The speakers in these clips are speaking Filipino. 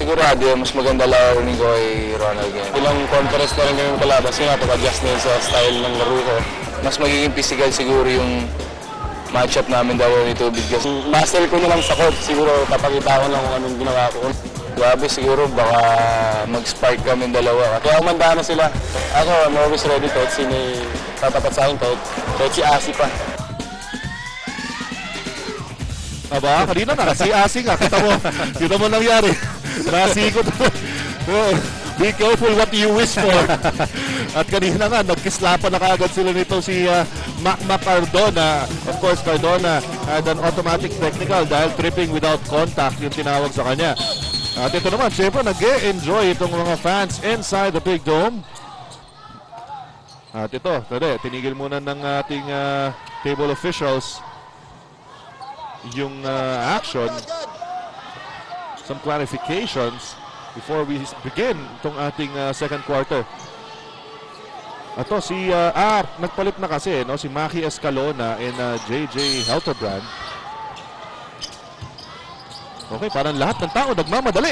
Sigurado, mas maganda learning ko kay Ronald ngayon. Ilang conference na rin kami kalabas yun, napag-adjust na sa style ng laro ko. Mas magiging physical siguro yung matchup namin daw ni Tubid. Master ko na lang sa court, siguro papakita ko lang kung anong ginawa ko. Grabe siguro, baka mag-spark kami dalawa. Kaya umanda na sila. Ako, I'm always ready kahit sino tatapat sa akin, kahit si Asi pa. Aba, kanina na, si Asi nga, kita mo nangyari. Nasikot. Be careful what you wish for. At kanina nga, nagkislapan na kaagad sila nito si Cardona. Of course, Cardona had an automatic technical dahil tripping without contact yung tinawag sa kanya. At ito naman, syempre, nag-e-enjoy itong mga fans inside the Big Dome. At ito, tinigil muna ng ating table officials yung action. Some clarifications before we begin itong ating second quarter. Ito si nagpalit na kasi no, si Maki Escalona and JJ Helterbrand. Okay, parang lahat ng tao nagmamadali.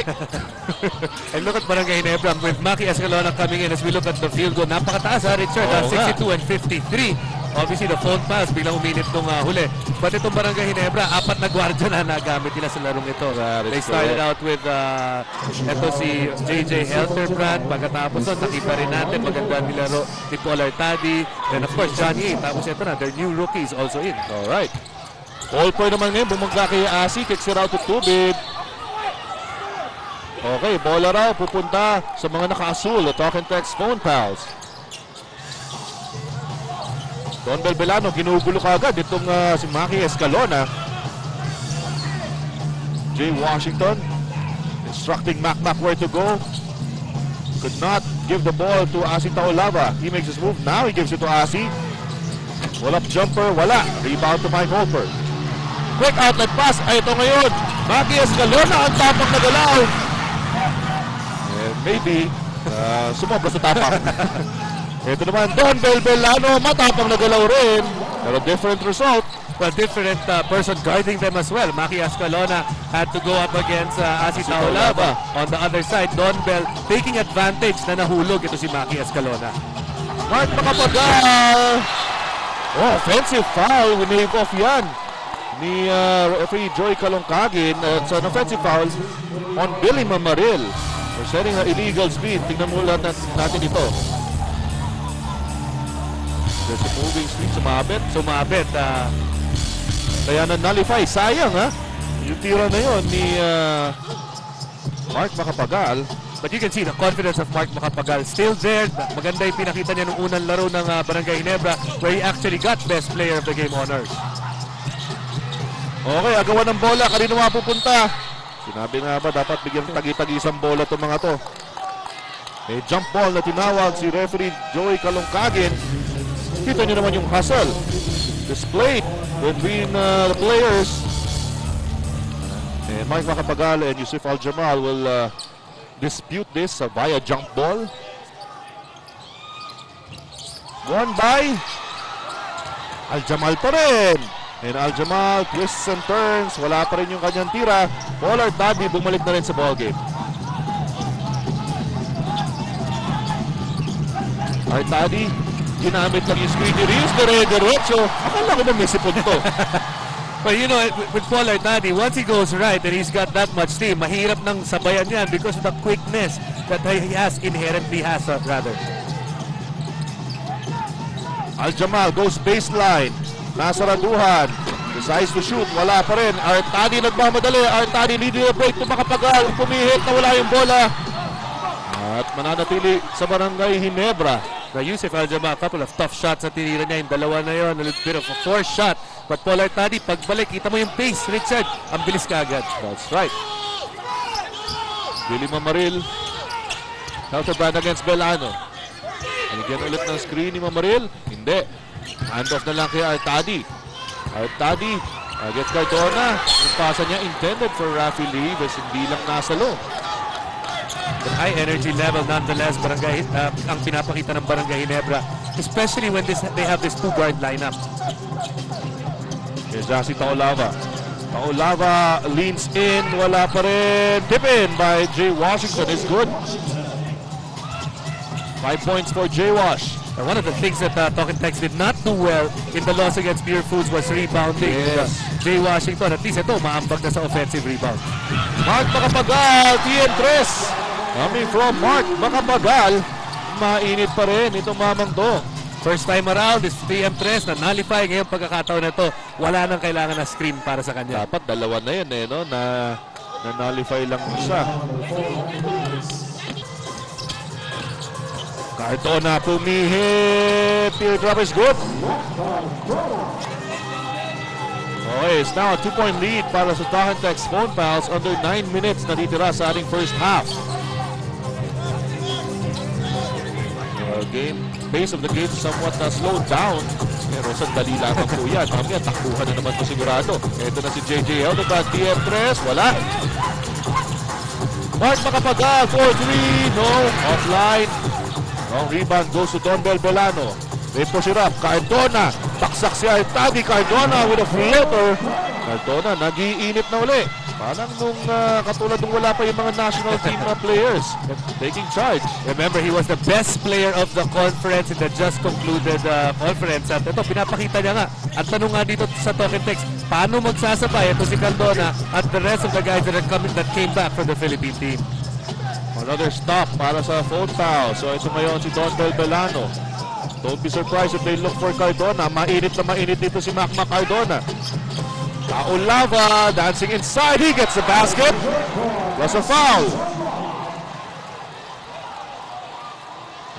And look at Barangay Ginebra with Maki Escalona coming in as we look at the field goal. Napakataas ha, Richard. 62 and 53. Obviously, the phone pass, biglang uminit nung huli. But itong Barangay Ginebra, 4 na gwardiya na nagamit nila sa larong ito. They started out with ito si JJ Helterbrand. Pagkatapos nun, nakipa rin natin. Maganda nilaro ni Paul Artadi. And of course, Johnny. Tapos ito na, their new rookies also in. Alright. All point naman ngayon, bumangga kay Asi, kicks it out to Tubid. Okay, bola raw, pupunta sa mga naka-asul o talk and text phone pals. Don Belbelano, ginugulo ka agad itong si Maki Escalona. Jay Washington instructing Mac where to go. Could not give the ball to Asi Taolava. He makes his move, now he gives it to Asi. Wala jumper, wala. Rebound to Mike Holford. Quick outlet pass. Ay, ito ngayon. Maki Escalona ang tapang na galaw. Maybe, sumobra sa tapang. Ito naman, Don Belbelano, matapang na galaw rin. Pero different result. Well, different person guarding them as well. Maki Escalona had to go up against Asi Taolava. On the other side, Don Bell taking advantage na nahulog ito si Maki Escalona. Mark makapagal. Oh, offensive foul. Winave off yan ni referee Joy Kalongkagin. It's an offensive foul on Billy Mamaril for setting an illegal speed. Tingnan mo lahat natin ito. There's a moving speed. Sumabit. Kaya na-nullify. Sayang ha. Yung tira na yun ni Mark Makapagal. But you can see the confidence of Mark Makapagal still there. Maganda yung pinakita niya nung unang laro ng Barangay Ginebra where he actually got best player of the game honors. Okay, agawan ng bola. Kanino mapupunta? Sinabi nga ba, dapat bigyan tagi-tagisang bola itong mga to. May jump ball na tinawag si referee Joey Kalongkagin. Kita nyo naman yung hustle displayed between the players. And Mike Makapagal and Yusuf Al-Jamal will dispute this via jump ball. Won by Al-Jamal pa rin. And Al-Jamal twists and turns. Wala pa rin yung kanyang tira. Paul Artadi bumalik na rin sa ballgame. Artadi, ginamit lang yung screen ni Rios. Dire-diretso. Akala ko ba may sipon to? But you know, with Paul Artadi, once he goes right and he's got that much steam, mahirap nang sabayan yan because of the quickness that he has, inherently has rather. Al-Jamal goes baseline. Nasa raduhan. Decides to shoot. Wala pa rin. Artadi nagmamadali. Artadi leading the break to Makapagal. Pumihit na wala yung bola. At mananatili sa Barangay Ginebra. Now, Yusuf Al-Jamal, a couple of tough shots na tinira niya. Yung dalawa na yun. A little bit of a forced shot. But Paul Artadi, pagbalik, kita mo yung pace, Richard. Ang bilis ka agad. That's right. Billy Mamaril. Helterbrand against Belano. Aligyan ulit ng screen ni Mamaril. Hindi. Handoff na lang kay Artadi. Artadi gets Cardona. Yung pasa niya intended for Rafi Leaves. Hindi lang nasa loob. But high energy level nonetheless, Barangay, ang pinapakita ng Barangay Ginebra. Especially when they have this two-guard lineup. Here's Asi Taolava. Taulava leans in, wala pa rin. Tip in by Jay Washington is good. 5 points for Jay Wash. And one of the things that Talking Tex did not do well in the loss against Beer Foods was rebounding. Yes. Jay Washington, at least ito, maambag na sa offensive rebound. Mark Makapagal, TN3. Coming from Mark Makapagal. Mainit pa rin itong mamang to. First time around is TM3 na nullify ngayong pagkakataon na ito. Wala nang kailangan na screen para sa kanya. Dapat dalawa na yan no? na nullify lang siya. Cardona pumihit. Teardrop is good. Okay, it's now a 2-point lead para sa Talking Tex Phone Pals. Under 9 minutes na ditira sa ating first half. Pace of the game somewhat slowed down. Pero sandali lamang po yan. Mamaya takbuhan na naman po sigurado. Ito na si JJ Heldebrand. TM3. Wala. Mark Makapagal. 4-3. No. Offline. Wrong rebound goes to Don Belbelano. They push it up. Cardona. Taksak si Artadi. Cardona with a floater. Cardona nag-iinit na uli. Parang nung katulad nung wala pa yung mga national team players taking charge. Remember, he was the best player of the conference in the just concluded conference. At ito, pinapakita niya nga. At tanong nga dito sa Talking Tex, paano magsasabay ito si Cardona at the rest of the guys that came back from the Philippine team. Another stop para sa phone foul. So ito ngayon si Don Belbelano. Don't be surprised if they look for Cardona. Mainit na mainit dito si Macma Cardona. Taulava dancing inside. He gets the basket. Plus a foul.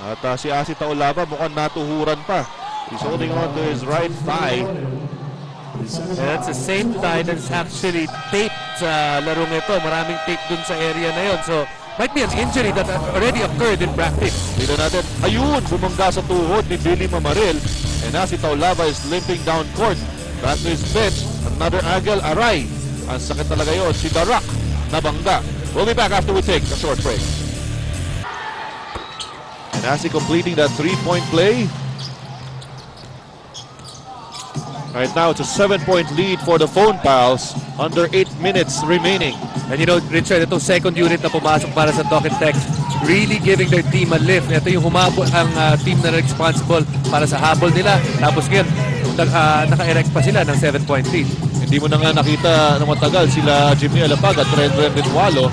At si Asi Taulava mukhang natuhuran pa. He's holding on to his right thigh. And that's the same thigh that's actually taped sa larong ito. Maraming tape dun sa area na yon. So, might be an injury that already occurred in practice. Dito natin, ayun, bumangga sa tuhod ni Billy Mamaril. And Asi Taulava is limping down court. Back to his bench. Another angle, aray. Ang sakit talaga yun. Si Darak, nabangga. We'll be back after we take a short break. And Asi completing that 3-point play. Right now, it's a 7-point lead for the Phone Pals. Under 8 minutes remaining. And you know, Richard, itong second unit na pumasok para sa Talking Tex, really giving their team a lift. Ito yung humabol ang team na responsible para sa habol nila. Tapos ngayon, naka-erect pa sila ng 7-point lead. Hindi mo na nga nakita ng matagal sila Jimmy Alapag at Rendren Ritwalo.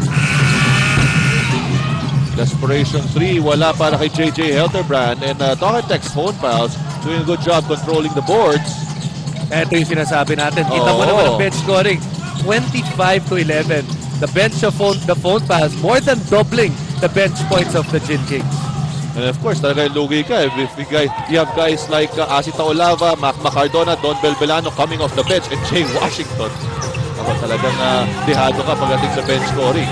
Desperation 3, wala para kay JJ Helterbrand. And Talking Tex Phone Pals doing a good job controlling the boards. Ito yung sinasabi natin. Kita mo naman ang bench scoring. 25-11. The bench of the Phone Pals more than doubling the bench points of the Gin Kings. And of course, talaga lugi ka. If you have guys like Asi Taulava, Macma Cardona, Don Belbelano coming off the bench, and Jay Washington. Ako talagang dehado ka pagdating sa bench scoring.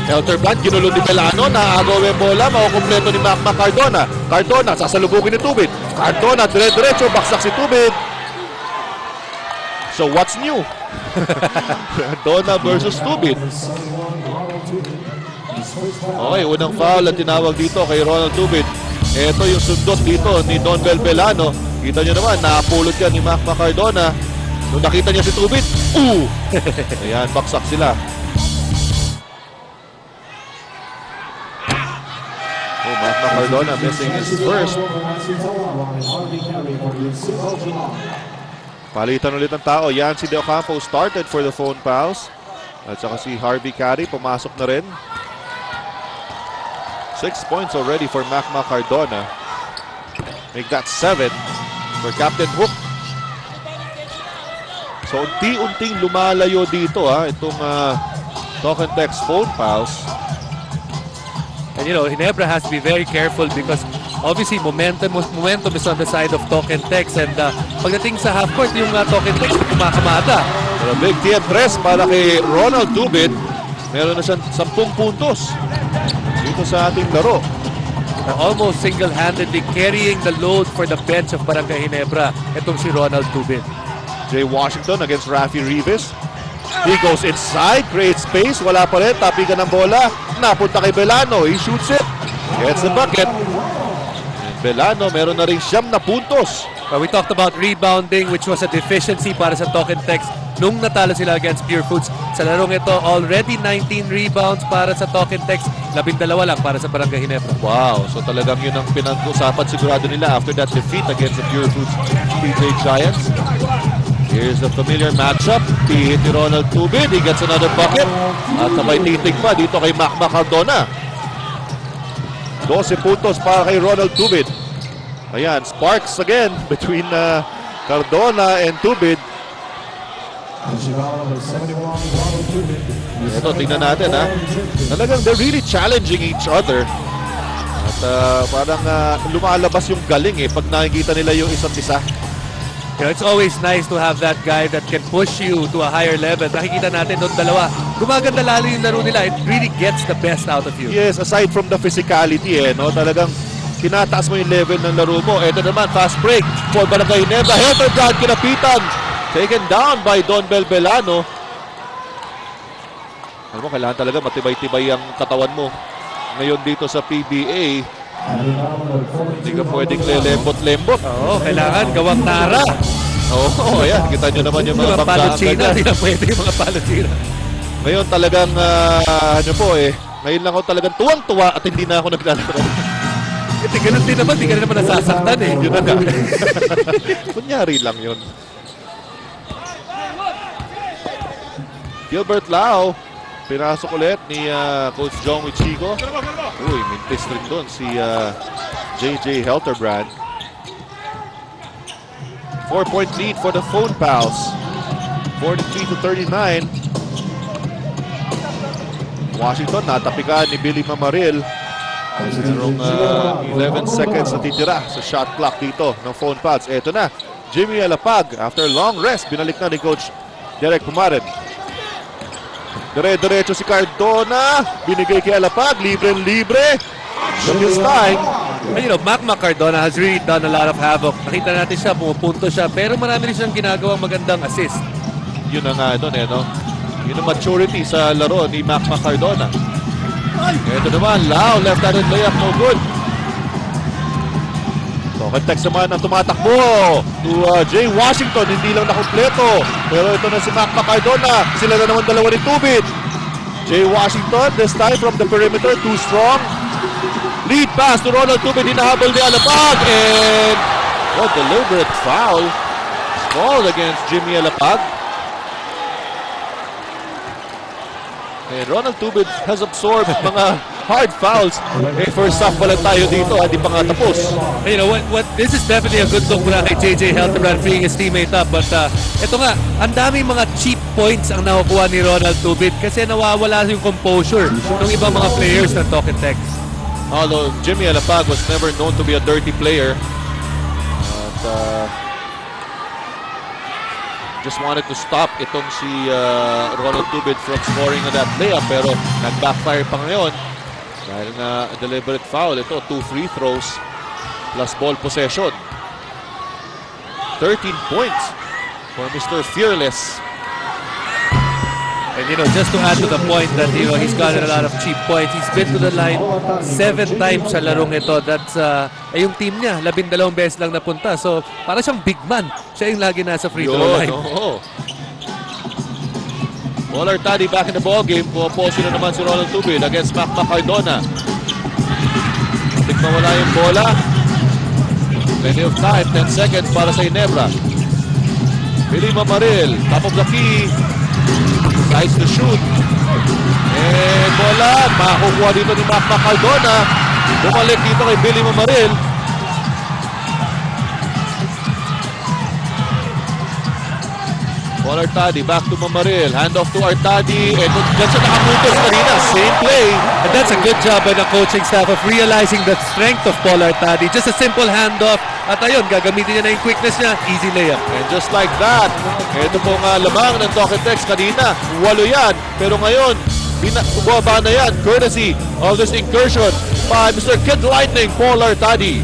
Helterbrand, ginulo ni Belano, naagaw yung bola, makukumpleto ni Macma Cardona. Cardona, sasalubugin ni Tubid. Cardona, dire-diretso, baksak si Tubid. So what's new? Cardona versus Tubid. Okay, unang foul ang tinawag dito kay Ronald Tubid. Ito yung sundot dito ni Don Belbelano. Kita nyo naman, napulot yan ni Macma Cardona. Nung nakita niya si Tubid, ayan, baksak sila. Macma Cardona missing his first. Palitan ulit ang tao. Yan si De Ocampo started for the Phone Pals. At saka si Harvey Carey pumasok na rin. 6 points already for Macma Cardona. Make that 7 for Captain Hook. So unti-unting lumalayo dito itong Talking Tex Phone Pals. And you know, Ginebra has to be very careful because obviously momentum is on the side of Talking Tex, and pagdating sa half court yung Talking Tex kumakamada. Pero big TM3 para kay Ronald Tubid. Meron na siyang 10 puntos dito sa ating laro. Almost single-handedly carrying the load for the bench of Barangay Ginebra. Itong si Ronald Tubid. Jay Washington against Rafi Rivas. He goes inside, creates space, wala pa rin, tapigan ng bola, napunta kay Belano, he shoots it, gets the bucket. And Belano, meron na rin 9 na puntos. We talked about rebounding, which was a deficiency para sa Talk and Text nung natalo sila against Pure Foods. Sa larong ito, already 19 rebounds para sa Talk and Text, 12 lang para sa Barangay Ginebra. Wow, so talagang yun ang pinag-usapan sigurado nila after that defeat against the Pure Foods PJ Giants. Here's the familiar matchup. Hit ni Ronald Tubid. He gets another bucket. At sabay titig pa dito kay Mac Cardona. 12 puntos para kay Ronald Tubid. Ayan, sparks again between Cardona and Tubid. Ito, tingnan natin ha. Talagang they're really challenging each other. At parang lumalabas yung galing pag nakikita nila yung isa't isa. You know, it's always nice to have that guy that can push you to a higher level. Nakikita natin doon dalawa. Gumaganda lalo yung laro nila. It really gets the best out of you. Yes, aside from the physicality no, talagang tinataas mo yung level ng laro mo. Ito naman, fast break for Barangay Ginebra. Helterbrand kinapitan. Taken down by Don Belbelano. Alam mo, kailangan talaga matibay-tibay ang katawan mo. Ngayon dito sa PBA, hindi ka pwedeng lelembot-lembot. Oo, kailangan gawang tara. Oo, ayan. Kita nyo naman yung mga palutsina. Hindi na pwede yung mga palutsina. Ngayon talagang, ngayon lang ako talagang tuwang-tuwa at hindi na ako naglalaro. Hindi, ganun din naman. Hindi ka naman nasasaktan Yun na nga. Kunyari lang yun. Gilbert Lau, pinasok ulit ni Coach Jong Wichigo. Uy, mintis rin doon si JJ Helterbrand. 4-point lead for the Phone Pals. 43-39. Washington, natapikan ni Billy Mamaril. Merong 11 seconds na titira sa shot clock dito ng Phone Pals. Eto na, Jimmy Alapag. After long rest, binalik na ni Coach Derek Pumarin. Dire-diretso si Cardona. Binigay kay Alapag. Libre-libre. But this time, you know, Mac Cardona has really done a lot of havoc. Nakita natin siya, pumupunto siya. Pero marami rin siyang ginagawang magandang assist. Yun na nga doon no? Yun ang maturity sa laro ni Mac Cardona. Ito naman, Lau, left-handed layup, no good. So, context naman ang tumatakbo to Jay Washington, hindi lang nakumpleto. Pero ito na si Mac Cardona, sila na naman dalawa ni Tubid. Jay Washington, this time from the perimeter, too strong. Lead pass to Ronald Tubid, hinahabol ni Alapag, and deliberate foul. Small against Jimmy Alapag. And Ronald Tubid has absorbed mga hard fouls. First half pa lang tayo dito, hindi pa nga tapos. You know what? This is definitely a good look mula kay JJ Helterbrand freeing his teammate up. But ito nga, ang daming mga cheap points ang nakukuha ni Ronald Tubid kasi nawawala yung composure ng ibang mga players ng Talk and Text. Although Jimmy Alapag was never known to be a dirty player. Just wanted to stop itong si Ronald Tubid from scoring on that layup, pero nag-backfire pa ngayon dahil na deliberate foul. Ito, 2 free throws plus ball possession. 13 points for Mr. Fearless. And you know, just to add to the point that he's gotten a lot of cheap points. He's been to the line 7 times sa larong ito. That's yung team niya, 12 beses lang napunta. So, para siyang big man. Siya yung lagi nasa free throw line. Pollard Taddy back in the ball game. Puposi na naman si Ronald Tubid against Mac Cardona. Tignan wala yung bola. Plenty of time, 10 seconds para sa Ginebra. Billy Mamaril, top of the key. Tries to shoot. And bola, makukuha dito ni Mac Cardona. Bumalik dito kay Billy Mamaril. Pollard Taddy, back to Mamaril. Hand off to Artadi. And dyan siya nakaputos kanina. Same play. And that's a good job by the coaching staff of realizing the strength of Pollard Taddy. Just a simple handoff. At ayun, gagamitin niya na yung quickness niya. Easy layup. And just like that, ito pong lamang ng Talk and Text kanina. 8 yan. Pero ngayon, bumaba na yan. Courtesy of this incursion by Mr. Kid Lightning, Pollard Taddy.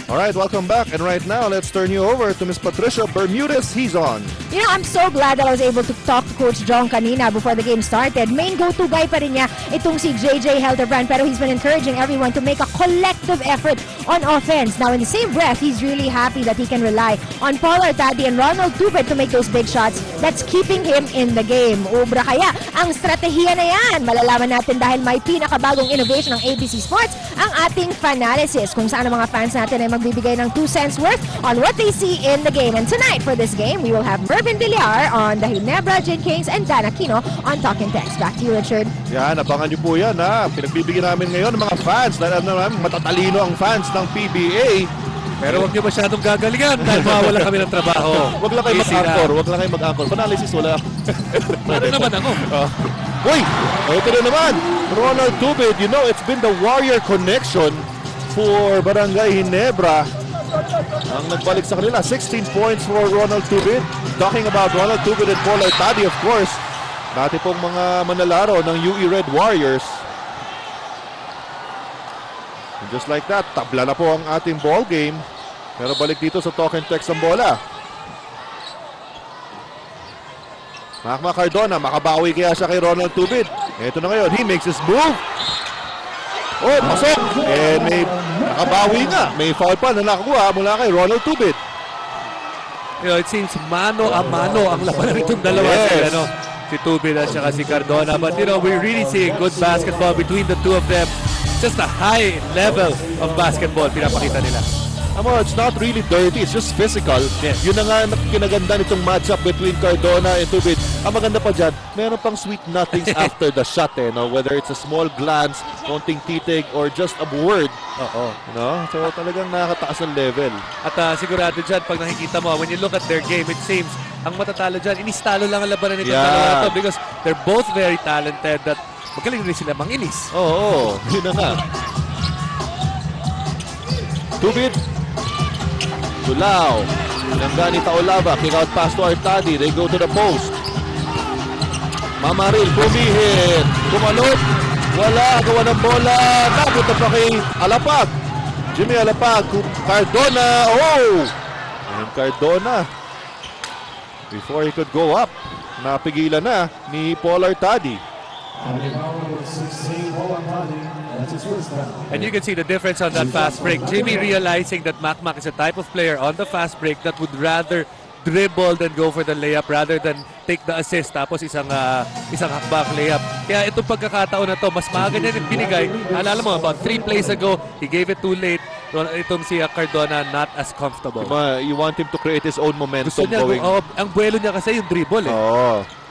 Alright, welcome back. And right now, let's turn you over to Miss Patricia Bermudez. He's on. You know, I'm so glad that I was able to talk to Coach John kanina before the game started. Main go-to guy pa rin niya itong si JJ Helderbrand, pero he's been encouraging everyone to make a collective effort on offense. Now, in the same breath, he's really happy that he can rely on Paul Artadi and Ronald Tubid to make those big shots. That's keeping him in the game. Ubra kaya ang strategiya na yan. Malalaman natin dahil may pinakabagong innovation ng ABC Sports, ang ating Fanalysis, kung saan ang mga fans natin ay magbibigay ng 2 cents worth on what they see in the game. And tonight for this game, we will have Mervin Villar on the Ginebra Gin Kings and Dan Aquino on Talk and Text. Back to you, Richard. Yan, abangan niyo po yan ha. Pinagbibigyan namin ngayon ng mga fans. Dahil matatalino ang fans ng PBA. Pero huwag niyo masyadong gagalingan dahil mawala kami ng trabaho. Huwag lang kayo mag-anchor. Huwag lang kayo mag-anchor. Fanalysis, wala. Ano naman ako? Uy! Ito na naman. Ronald Tubid, you know, it's been the warrior connection for Barangay Ginebra. Ang nagbalik sa kanila, 16 points for Ronald Tubid. Talking about Ronald Tubid and Paul Artadi, of course. Dati pong mga manlalaro ng UE Red Warriors. And just like that, tabla na po ang ating ball game. Pero balik dito sa Talk and Text ang bola. Makma Cardona, makabawi kaya siya kay Ronald Tubid. Ito na ngayon, he makes his move. Oh, pasok! And may nakabawi nga. May foul pa na nakakuha mula kay Ronald Tubid. You know, it seems mano a mano ang labanan nitong dalawa. Yes. Si Tubid at saka si Cardona. But you know, we're really seeing good basketball between the two of them. Just a high level of basketball pinapakita nila. It's not really dirty, it's just physical. Yes. Yun na nga kinaganda nitong matchup between Cardona and Tubid. Ang maganda pa dyan, meron pang sweet nothings after the shot no? Whether it's a small glance, konting titig, or just a word. No? So talagang nakakataas ang level. At sigurado dyan, pag nakikita mo, when you look at their game, it seems ang matatalo dyan, inistalo lang ang labanan nitong dalawa na to because they're both very talented that magaling rin sila manginis. Yun na nga. Tubid. Tulao. Pinanggani Taolaba. Kick out pass to Artadi. They go to the post. Mamaril. Bumihit. Kumalot. Wala. Gawa ng bola. Napunta pa kay Alapag. Jimmy Alapag. Cardona. And Cardona. Before he could go up, napigilan na ni Paul Artadi. And you can see the difference on that fast break. Jimmy realizing that Makmak is a type of player on the fast break that would rather dribble than go for the layup rather than take the assist tapos isang hakbang layup. Kaya itong pagkakataon na to, mas maaga niya rin binigay. Alala mo, about 3 plays ago, he gave it too late. Itong si Cardona not as comfortable. You want him to create his own momentum. Gusto niya, ang buwelo niya kasi yung dribble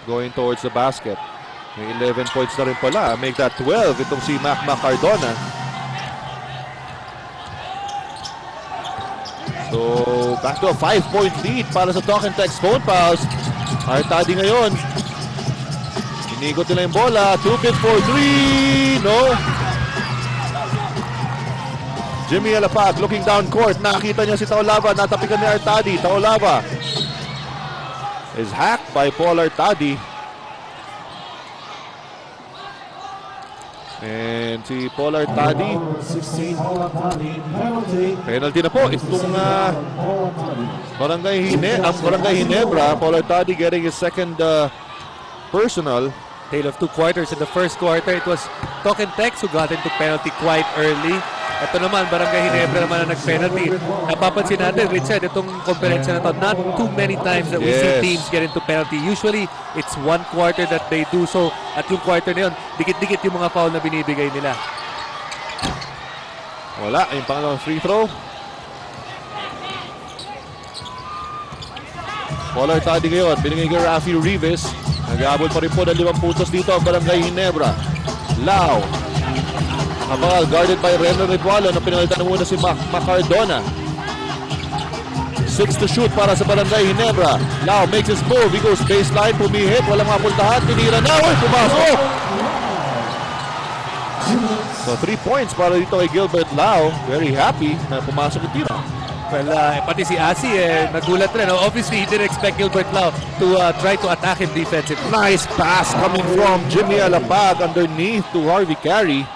going towards the basket. May 11 points na rin pala. Make that 12 itong si Makma Cardona. So, back to a 5-point lead para sa Talk and Text phone pals. Artadi ngayon. Inigot nila yung bola. Tubid for 3. No. Jimmy Alapag looking down court. Nakita niya si Taolaba. Natapikan ni Artadi. Taolaba is hacked by Paul Artadi. And si Paul Artadi, penalty na po itong Barangay Ginebra. Paul Artadi getting his second personal. Tale of 2 quarters. In the first quarter, it was Talk and Text who got into penalty quite early. Ito naman, Barangay Ginebra naman ang nag-penalty. Napapansin natin, Richard, itong komperensya na to, not too many times that we see teams get into penalty. Usually, it's 1 quarter that they do so. At yung quarter na yun, dikit-dikit yung mga foul na binibigay nila. Wala, yung pangalawang free throw. Paul Artadi ngayon, binigay kay Rafi Rivas. Nag-aabol pa rin po ng 5 puntos dito ang Barangay Ginebra. Lau. Nakabakal, guarded by Renner Ritwalo na pinalitan na muna si Macardona. 6 to shoot para sa Barangay Ginebra. Lau makes his move. He goes baseline, pumihit. Walang mapuntahan. Tinira na. Pumasok! So 3 points para dito kay Gilbert Lau. Very happy na pumasok yung tira. Well, pati si Asi, nagulat rin. Obviously, he didn't expect Gilbert Lau to try to attack him defensively. Nice pass coming from Jimmy Alapag underneath to Harvey Carey.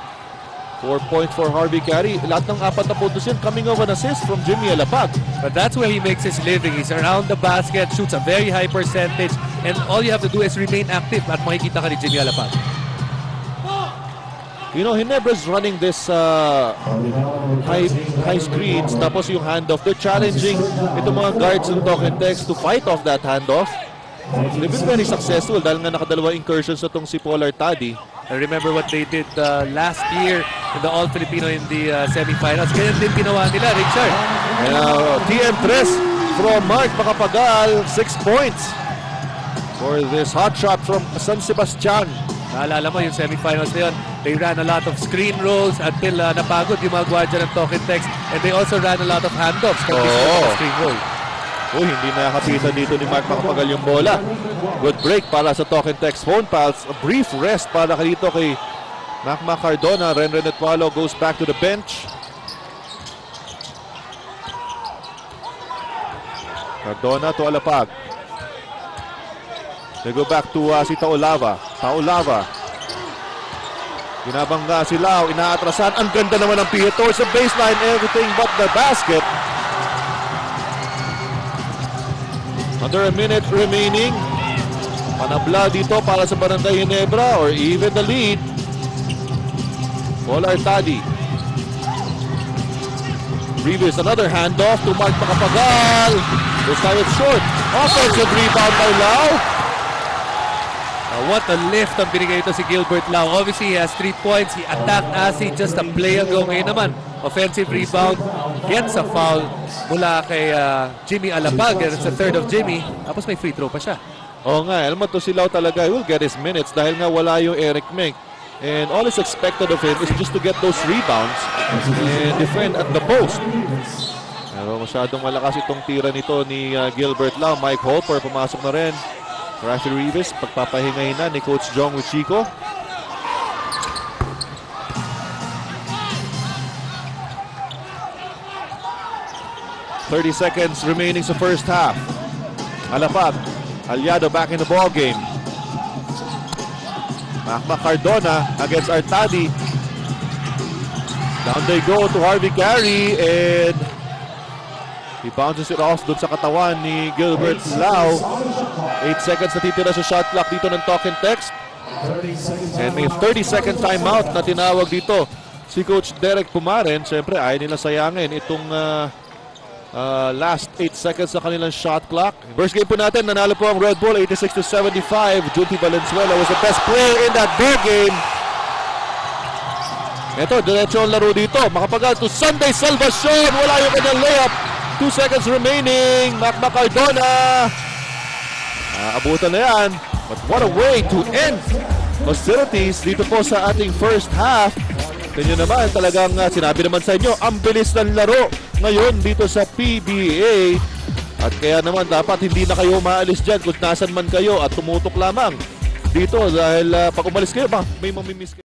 4 points for Harvey Carey. Lahat ng 4 na puntos yan coming of an assist from Jimmy Alapag. But that's where he makes his living. He's around the basket, shoots a very high percentage, and all you have to do is remain active at makikita ka ni Jimmy Alapag. You know, Ginebra's running this high screens, tapos yung handoff. They're challenging itong mga guards ng Talking Text to fight off that handoff. They've been very successful dahil nga nakadalawa incursions itong si Paul Artadi. I remember what they did last year in the All-Filipino in the semifinals. Ganyan din ginawa nila, Richard. TM3 from Mark Macapagal, 6 points for this hot shot from San Sebastian. Naalala mo yung semifinals na yun, they ran a lot of screen rolls until napagod yung mga gwardiya ng Talking Text, and they also ran a lot of handoffs ng screen roll. Hindi na nakapitan dito ni Mark Macapagal yung bola. Good break para sa Talking Text phone pals. A brief rest para dito kay Macma Cardona. Renren Etwalo goes back to the bench. Cardona to Alapag. They go back to si Taolava. Ginabangga si Lau, inaatrasan. Ang ganda naman ng pihit towards the baseline, everything but the basket. Under a minute remaining. Panabla dito para sa Barangay Ginebra or even the lead. Paul Artadi. Previous, another handoff to Mark Macapagal. This time it's short. Offensive rebound by Lau. What a lift ang binigay ito si Gilbert Lau. Obviously, he has 3 points. He attacked Asi just a play ago. Ngayon naman, offensive rebound. Gets a foul mula kay Jimmy Alapag. It's the third of Jimmy. Tapos may free throw pa siya. Oo nga, alam mo to si Lau talaga, he will get his minutes dahil nga wala yung Eric Meng. And all is expected of him is just to get those rebounds and defend at the post. Pero masyadong malakas itong tira nito ni Gilbert Lau. Mike Hopper pumasok na rin. Rafi Rivas, pagpapahingahin na ni Coach Jong with Chico. .30 seconds remaining sa first half. Alapag, Aliado back in the ball game. Macma Cardona against Artadi. Down they go to Harvey Carey and he bounces it off dun sa katawan ni Gilbert Lau. 8 seconds na titira sa shot clock dito ng Talking Text. And may 30-second timeout na tinawag dito si Coach Derek Pumaren. Siyempre, ayaw nila sayangin itong last 8 seconds sa kanilang shot clock. First game po natin, nanalo po ang Red Bull 86-75. Junti Valenzuela was the best player in that ball game. Ito, diretso ang laro dito. Makapagal to Sunday Salvacion. Wala yung kanyang layup. 2 seconds remaining. Macma Cardona. Abutan na yan. But what a way to end hostilities dito po sa ating first half. Ganyan naman, talagang sinabi naman sa inyo, ang bilis ng laro ngayon dito sa PBA. At kaya naman dapat hindi na kayo maalis dyan kung nasan man kayo at tumutok lamang dito dahil pag umalis kayo, may mamimiss kayo.